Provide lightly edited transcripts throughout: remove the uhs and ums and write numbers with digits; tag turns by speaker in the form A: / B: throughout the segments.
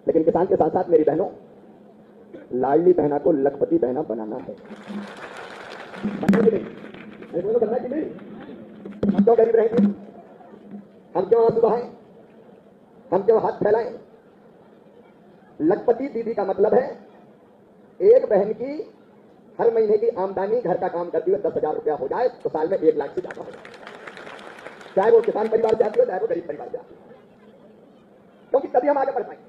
A: लेकिन किसान के साथ साथ मेरी बहनों, लाडली बहना को लखपति बहना बनाना है। बनना कि नहीं? अरे बोलो, बनना कि नहीं? हम क्यों गरीब रहेंगे? हम क्यों आंसू बहाएं? हम क्यों हाथ फैलाएं? लखपति दीदी का मतलब है एक बहन की हर महीने की आमदनी घर का काम करती हुए 10,000 रुपया हो जाए तो साल में 1 लाख से ज्यादा हो जाए, चाहे वो किसान परिवार से आती हो चाहे वो गरीब परिवार से आती हो, क्योंकि तभी हम आगे बढ़ पाएंगे।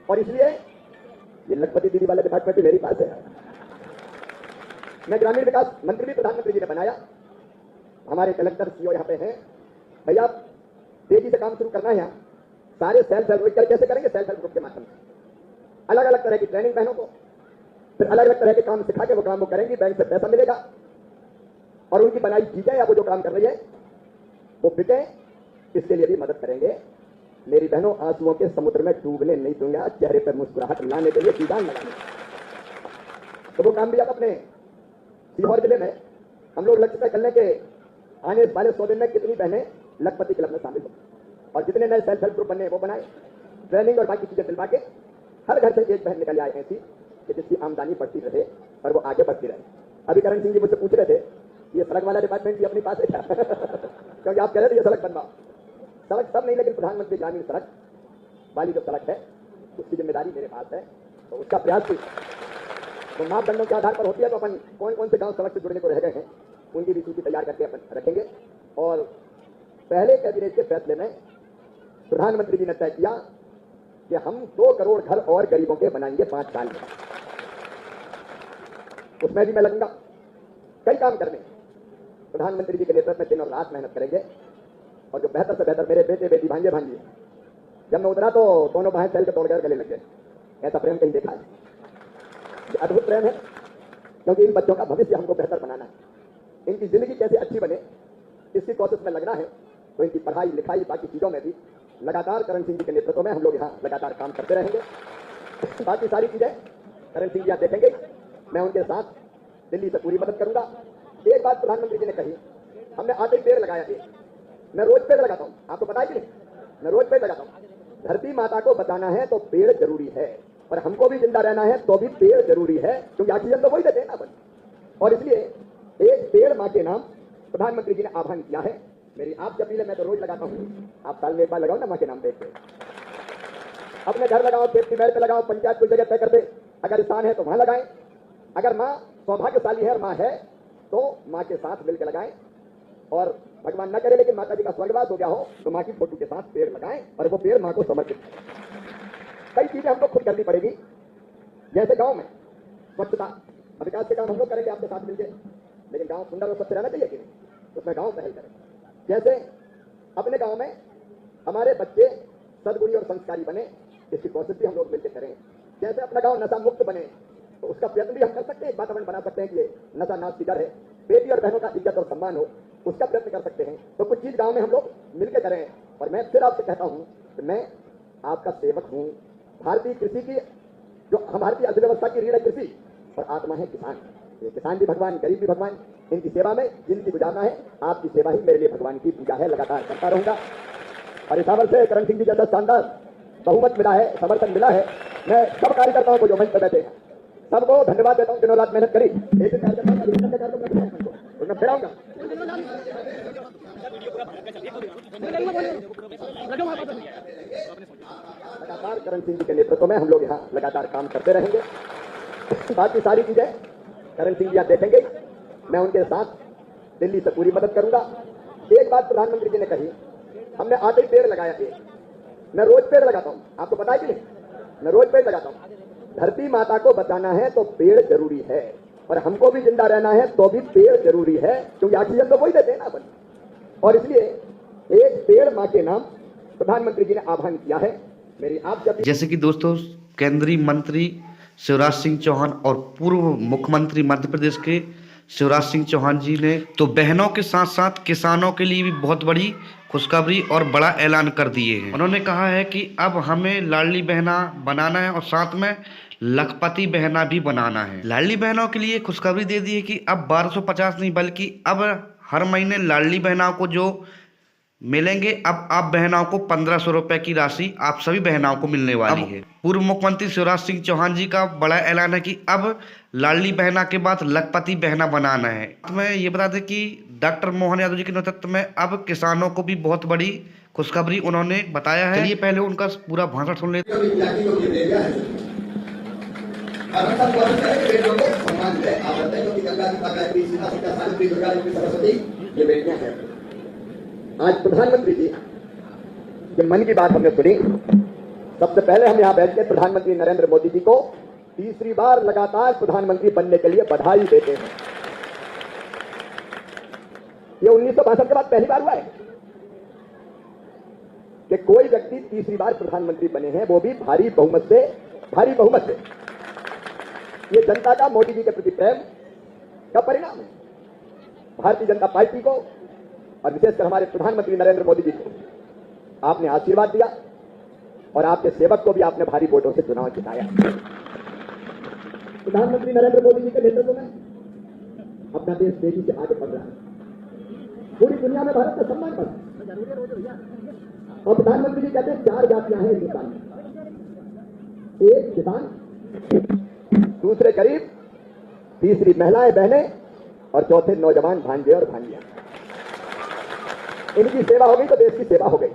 A: और इसलिए ये लखपति दीदी वाला डिपार्टमेंट मेरे पास है। मैं ग्रामीण विकास मंत्री भी प्रधानमंत्री जी ने बनाया, हमारे कलेक्टर सीओ यहाँ पे हैं। भैया तेजी से काम शुरू करना है। यहाँ सारे सेल्फ हेल्प ग्रुप कैसे करेंगे? सेल्फ हेल्प ग्रुप के माध्यम से अलग अलग तरह की ट्रेनिंग बहनों को, फिर अलग अलग तरह के काम सिखा के वो काम वो करेंगी, बैंक से पैसा मिलेगा और उनकी बनाई चीजें या वो जो काम कर रही है वो बिके, इसके लिए भी मदद करेंगे। मेरी बहनों, आंसुओं के समुद्र में डूबने नहीं दूंगा, चेहरे पर मुस्कुराहट लाने के लिए सीधा लगाने। तो वो काम भी आप अपने सीहोर जिले में हम लोग लक्ष्य तय करने के आने वाले 100 दिन में कितनी बहनें लखपति क्लब में शामिल हो और जितने नए सेल्फ हेल्प ग्रुप बनने वो बनाए, ट्रेनिंग और बाकी चीजें दिलवा के हर घर से एक बहन निकल आए ऐसी कि जिसकी आमदनी बढ़ती रहे और वो आगे बढ़ती रहे। अभी करण सिंह जी मुझसे पूछ रहे थे ये सड़क वाला डिपार्टमेंट भी अपने पास है क्या? क्योंकि आप कह रहे थे ये सड़क बनवाओ। सड़क सब नहीं, लेकिन प्रधानमंत्री ग्रामीण सड़क वाली जो सड़क है उसकी जिम्मेदारी मेरे पास है, तो उसका प्रयास भी तो मापदंडों के आधार पर होती है। तो अपन कौन कौन से गांव सड़क से जुड़ने को रह गए हैं उनकी भी सूची तैयार करके अपन रखेंगे। और पहले कैबिनेट के फैसले में प्रधानमंत्री जी ने तय किया कि हम 2 करोड़ घर और गरीबों के बनाएंगे 5 साल में। उसमें भी मैं लगूंगा कई काम करने। प्रधानमंत्री जी के नेतृत्व में दिन और रात मेहनत करेंगे और जो बेहतर से बेहतर मेरे बेटे बेटी भांजे भांजी, जब मैं उतरा तो दोनों बाहें फैल के तोड़ कर गले लग गए। ऐसा प्रेम कहीं देखा है? अद्भुत प्रेम है, क्योंकि इन बच्चों का भविष्य हमको बेहतर बनाना है, इनकी जिंदगी कैसे अच्छी बने इसकी कोशिश में लगना है। तो इनकी पढ़ाई लिखाई बाकी चीजों में भी लगातार करण सिंह जी के नेतृत्व में हम लोग यहाँ लगातार काम करते रहेंगे। बाकी सारी चीजें करण सिंह जी आप देखेंगे, मैं उनके साथ दिल्ली से पूरी मदद करूंगा। एक बात प्रधानमंत्री जी ने कही, हमने आते ही पेड़ लगाया थे। मैं रोज पेड़ लगाता हूँ, आपको पता है कि नहीं? मैं रोज पेड़ लगाता हूँ। धरती माता को बचाना है तो पेड़ जरूरी है और हमको भी जिंदा रहना है तो भी पेड़ जरूरी है, क्योंकि ऑक्सीजन तो वही देते हैं ना अपन। और इसलिए एक पेड़ माँ के नाम प्रधानमंत्री जी ने आह्वान किया है। मेरी आपसे अपील है, मैं तो रोज लगाता हूँ, आप साल में एक बार लगाओ ना माँ के नाम पे। अपने घर लगाओ, खेत की मैल पे लगाओ, पंचायत कोई जगह तय कर दे, अगर स्थान है तो वहां लगाएं। अगर माँ सौभाग्यशाली है और माँ है तो माँ के साथ मिलकर लगाएं। और भगवान न करे लेकिन माता जी का स्वर्गवास हो गया हो तो माँ की फोटो के साथ पेड़ लगाएं और वो पेड़ माँ को समर्पित। कई चीजें हमको खुद करनी पड़ेगी, जैसे गांव में स्वच्छता विकास के काम हम लोग करेंगे आपके साथ मिलकर, लेकिन गांव सुंदर और स्वच्छ रहना चाहिए कि नहीं? उसमें गांव पहल करें। जैसे अपने गांव में हमारे बच्चे सद्गुणी और संस्कारी बने, इसकी कोशिश भी हम लोग मिलकर करें। जैसे अपना गांव नशा मुक्त बने तो उसका प्रयत्न भी हम कर सकते हैं, एक वातावरण बना सकते हैं कि नशा नाश की डर है, बेटी और बहनों का इज्जत और सम्मान हो, उसका प्रयत्न कर सकते हैं। तो कुछ चीज गांव में हम लोग मिलकर करें। और मैं फिर आपसे कहता हूं कि मैं आपका सेवक हूं। भारतीय कृषि की जो हम भारतीय अर्थव्यवस्था की रीढ़ है कृषि और आत्मा है किसान। ये किसान भी भगवान, गरीब भी भगवान, इनकी सेवा में जिंदगी गुजारना है। आपकी सेवा ही मेरे लिए भगवान की पूजा है, लगातार करता रहूंगा। और इस हावल से करण सिंह जी जैसा शानदार बहुमत मिला है, समर्थन मिला है। मैं सब कार्यकर्ताओं को जो मंच पर बैठे हैं सबको धन्यवाद देता हूँ, दिनों रात मेहनत करी। एक दिन मैं फिर आऊंगा। लगातार करण सिंह जी के नेतृत्व में हम लोग यहाँ लगातार काम करते रहेंगे। बाकी सारी चीजें करण सिंह जी आप देखेंगे, मैं उनके साथ दिल्ली से पूरी मदद करूंगा। एक बात प्रधानमंत्री जी ने कही, हमने आते ही पेड़ लगाया थे। मैं रोज पेड़ लगाता हूँ, आपको पता है कि नहीं? मैं रोज पेड़ लगाता हूँ। धरती माता को बचाना है तो पेड़ जरूरी है और हमको भी जिंदा रहना है तो भी पेड़ जरूरी है, क्योंकि ऑक्सीजन तो वही देते हैं ना अपन। और इसलिए एक पेड़ माँ के नाम प्रधानमंत्री जी ने आह्वान किया है। मेरी आप
B: जैसे कि दोस्तों केंद्रीय मंत्री शिवराज सिंह चौहान और पूर्व मुख्यमंत्री मध्य प्रदेश के शिवराज सिंह चौहान जी ने तो बहनों के साथ साथ किसानों के लिए भी बहुत बड़ी खुशखबरी और बड़ा ऐलान कर दिए हैं। उन्होंने कहा है कि अब हमें लाडली बहना बनाना है और साथ में लखपति बहना भी बनाना है। लाडली बहनों के लिए खुशखबरी दे दी है कि अब 1250 नहीं बल्कि अब हर महीने लाडली बहना को जो मिलेंगे अब आप बहनों को 1500 रुपए की राशि आप सभी बहनों को मिलने वाली है। पूर्व मुख्यमंत्री शिवराज सिंह चौहान जी का बड़ा ऐलान है कि अब लाडली बहना के बाद लखपति बहना बनाना है। तो मैं ये बता दें कि डॉक्टर मोहन यादव जी के नेतृत्व में अब किसानों को भी बहुत बड़ी खुशखबरी उन्होंने बताया है। चलिए पहले उनका पूरा भाषण सुन लेते हैं।
A: आज प्रधानमंत्री जी के मन की बात हमने सुनी। सबसे पहले हम यहाँ बैठ के प्रधानमंत्री नरेंद्र मोदी जी को तीसरी बार लगातार प्रधानमंत्री बनने के लिए बधाई देते हैं। ये 1962 के बाद पहली बार हुआ है कि कोई व्यक्ति तीसरी बार प्रधानमंत्री बने हैं, वो भी भारी बहुमत से। ये जनता का मोदी जी के प्रति प्रेम का परिणाम है। भारतीय जनता पार्टी को और विशेषकर हमारे प्रधानमंत्री नरेंद्र मोदी जी को आपने आशीर्वाद दिया और आपके सेवक को भी आपने भारी वोटों से चुनाव जिताया। प्रधानमंत्री नरेंद्र मोदी जी के नेतृत्व में अपना देश तेजी से आगे बढ़ रहा है। पूरी दुनिया में भारत का सम्मान बढ़ रहा है। और प्रधानमंत्री जी कहते हैं 4 जातियां हैं हिंदुस्तान में, एक किसान, दूसरे गरीब, तीसरी महिलाएं बहनें और चौथे नौजवान भांजे और भांजियां। इनकी सेवा हो गई तो देश की सेवा हो गई।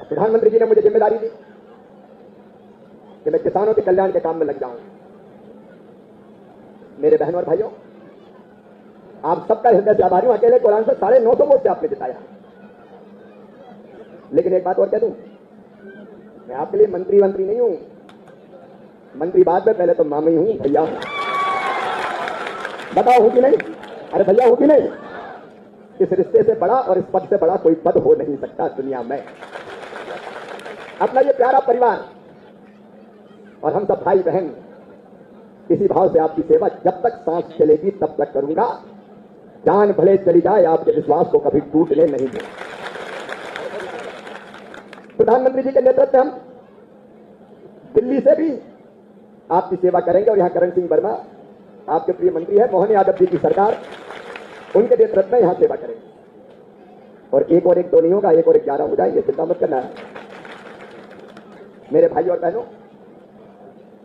A: प्रधानमंत्री जी ने मुझे जिम्मेदारी दी कि मैं किसानों के कल्याण के काम में लग जाऊं। मेरे बहनों और भाइयों, आप सबका हृदय से आभारी हूं। अकेले कोलान से 950 वोट से आपने जिताया। लेकिन एक बात और कह दूं, मैं आपके लिए मंत्री नहीं हूं। मंत्री बाद में, पहले तो मामी हूं, भैया हूं। बताओ हूं कि नहीं? अरे भैया हूं कि नहीं? इस रिश्ते से बड़ा और इस पद से बड़ा कोई पद हो नहीं सकता दुनिया में। अपना ये प्यारा परिवार और हम सब भाई बहन, इसी भाव से आपकी सेवा जब तक सांस चलेगी तब तक करूंगा। जान भले चली जाए, आपके विश्वास को कभी टूटने नहीं दूंगा। प्रधानमंत्री जी के नेतृत्व में हम दिल्ली से भी आपकी सेवा करेंगे और यहां करण सिंह वर्मा आपके प्रिय मंत्री है, मोहन यादव जी की सरकार, उनके नेतृत्व में यहां सेवा करेंगे। और एक और एक दो नहीं होगा, 1 और 11 हो जाएंगे, चिंता मत करना है। मेरे भाई और बहनों,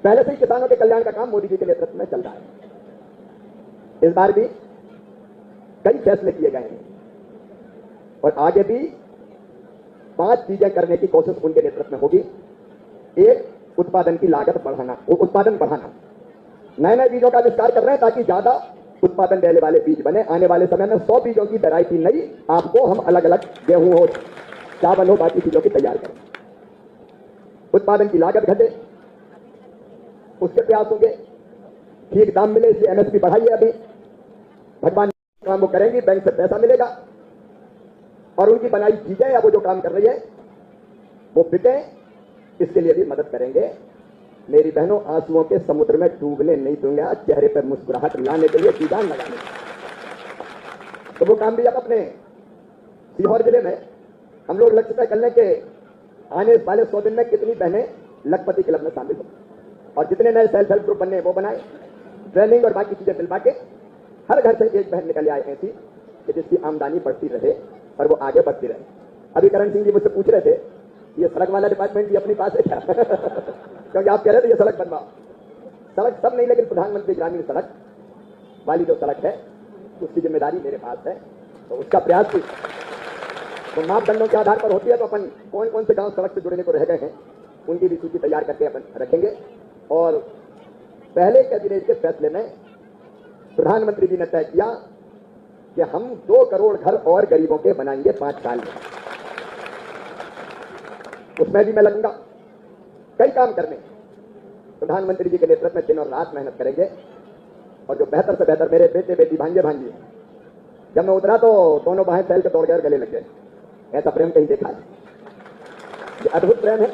A: पहले से ही किसानों के कल्याण का काम मोदी जी के नेतृत्व में चल रहा है। इस बार भी कई फैसले किए गए हैं और आगे भी 5 चीजें करने की कोशिश उनके नेतृत्व में होगी। एक, उत्पादन की लागत बढ़ाना, उत्पादन बढ़ाना। नए बीजों का विस्तार कर रहे हैं ताकि ज्यादा उत्पादन देने वाले बीज बने। आने वाले समय में 100 बीजों की वैरायटी नई आपको हम अलग अलग, गेहूं हो, चावल हो, बाकी चीजों की तैयार करें। उत्पादन की लागत घटे, उसके प्रयास होंगे। ठीक दाम मिले, इसलिए एमएसपी बढ़ाइए। अभी भगवान काम वो करेंगी, बैंक से पैसा मिलेगा और उनकी बनाई चीजें या वो जो काम कर रही है वो बिके, इसके लिए भी मदद करेंगे। मेरी बहनों, आंसुओं के समुद्र में डूबने नहीं दूंगा, चेहरे पर मुस्कुराहट लाने के लिए सीधान लगाने। तो वो काम भी अब अपने सीहोर जिले में हम लोग लक्ष्य तय कर लें कि आने वाले 100 दिन में कितनी बहनें लखपति क्लब में शामिल हो और जितने नए सेल्फ हेल्प ग्रुप बनने वो बनाए। ट्रेनिंग और बाकी चीजें मिलवा के हर घर से एक बहन निकल आए ऐसी कि जिसकी आमदनी बढ़ती रहे और वो आगे बढ़ती रहे। अभी करण सिंह जी मुझसे पूछ रहे थे, ये सड़क वाला डिपार्टमेंट भी अपने पास है क्या? क्योंकि आप कह रहे थे ये सड़क बनवाओ। सड़क सब नहीं, लेकिन प्रधानमंत्री ग्रामीण सड़क वाली जो सड़क है उसकी जिम्मेदारी मेरे पास है। तो उसका प्रयास भी तो मापदंडों के आधार पर होती है। तो अपन कौन कौन से गांव सड़क से जुड़ने को रह गए हैं उनकी भी सूची तैयार करके अपन रखेंगे। और पहले कैबिनेट के फैसले में प्रधानमंत्री जी ने तय किया कि हम 2 करोड़ घर और गरीबों के बनाएंगे 5 साल में। उसमें भी मैं लगूंगा कई काम करने। प्रधानमंत्री जी के नेतृत्व में दिन और रात मेहनत करेंगे और जो बेहतर से बेहतर मेरे बेटे बेटी भांजे भांजी, जब मैं उतरा तो दोनों बाहें फैल के दौड़ गए, गले लग गए। ऐसा प्रेम कहीं देखा है? अद्भुत प्रेम है।